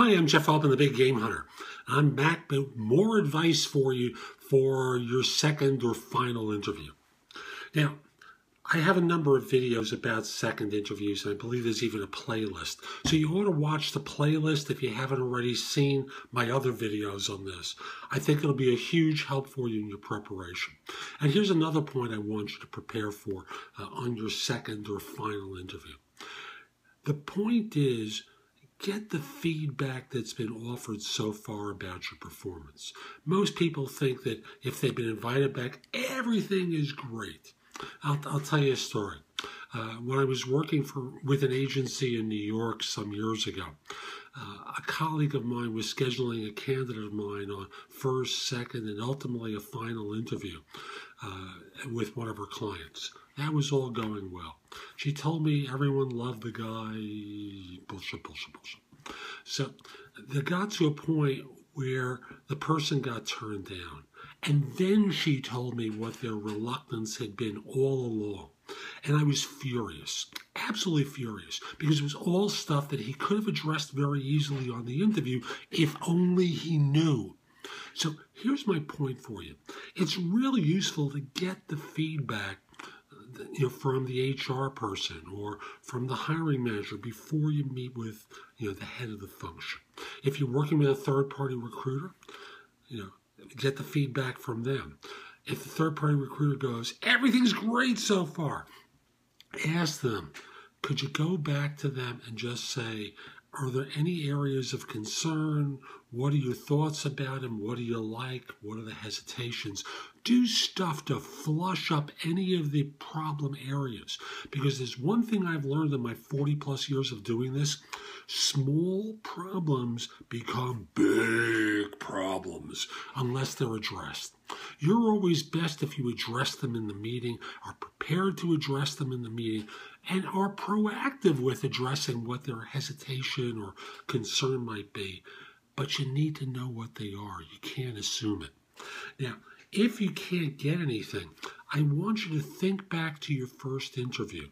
Hi, I'm Jeff Altman, the Big Game Hunter. I'm back with more advice for you for your second or final interview. Now, I have a number of videos about second interviews, and I believe there's even a playlist. So you ought to watch the playlist if you haven't already seen my other videos on this. I think it'll be a huge help for you in your preparation. And here's another point I want you to prepare for on your second or final interview. The point is, get the feedback that's been offered so far about your performance. Most people think that if they've been invited back, everything is great. I'll tell you a story. When I was working with an agency in New York some years ago, a colleague of mine was scheduling a candidate of mine on first, second, and ultimately a final interview with one of her clients. That was all going well. She told me everyone loved the guy, bullshit. So they got to a point where the person got turned down. And then she told me what their reluctance had been all along. And I was furious, absolutely furious, because it was all stuff that he could have addressed very easily on the interview if only he knew. So here's my point for you. It's really useful to get the feedback from the HR person or from the hiring manager before you meet with the head of the function. If you're working with a third-party recruiter, get the feedback from them. If the third-party recruiter goes, everything's great so far, ask them, could you go back to them and just say, are there any areas of concern? What are your thoughts about him? What do you like? What are the hesitations? Do stuff to flush up any of the problem areas. Because there's one thing I've learned in my 40-plus years of doing this. Small problems become big problems unless they're addressed. You're always best if you address them in the meeting, are prepared to address them in the meeting, and are proactive with addressing what their hesitation or concern might be. But you need to know what they are. You can't assume it. Now, if you can't get anything, I want you to think back to your first interview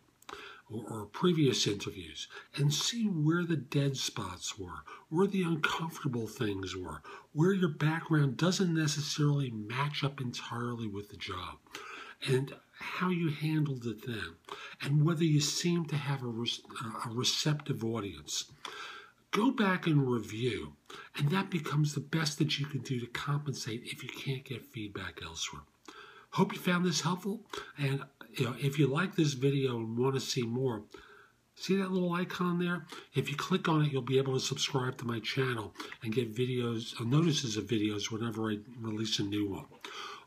or previous interviews and see where the dead spots were, where the uncomfortable things were, where your background doesn't necessarily match up entirely with the job, and how you handled it then, and whether you seem to have a receptive audience. Go back and review, and that becomes the best that you can do to compensate if you can't get feedback elsewhere. Hope you found this helpful, and if you like this video and want to see more, see that little icon there? If you click on it, you'll be able to subscribe to my channel and get videos, notices of videos whenever I release a new one.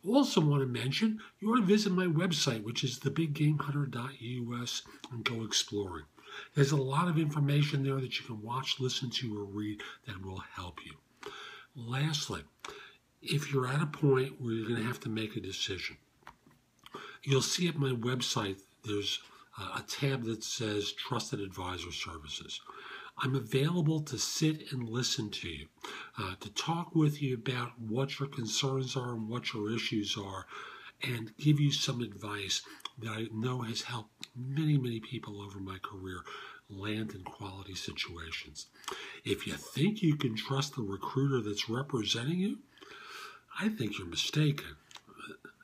Also want to mention, you want to visit my website, which is thebiggamehunter.us, and go exploring. There's a lot of information there that you can watch, listen to, or read that will help you. Lastly, if you're at a point where you're going to have to make a decision, you'll see at my website there's a tab that says Trusted Advisor Services. I'm available to sit and listen to you, to talk with you about what your concerns are and what your issues are, and give you some advice that I know has helped many people over my career land in quality situations. If you think you can trust the recruiter that's representing you, I think you're mistaken.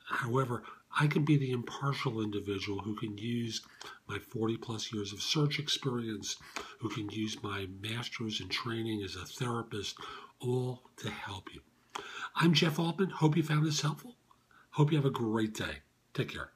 However, I can be the impartial individual who can use my 40-plus years of search experience, who can use my master's in training as a therapist, all to help you. I'm Jeff Altman. Hope you found this helpful. Hope you have a great day. Take care.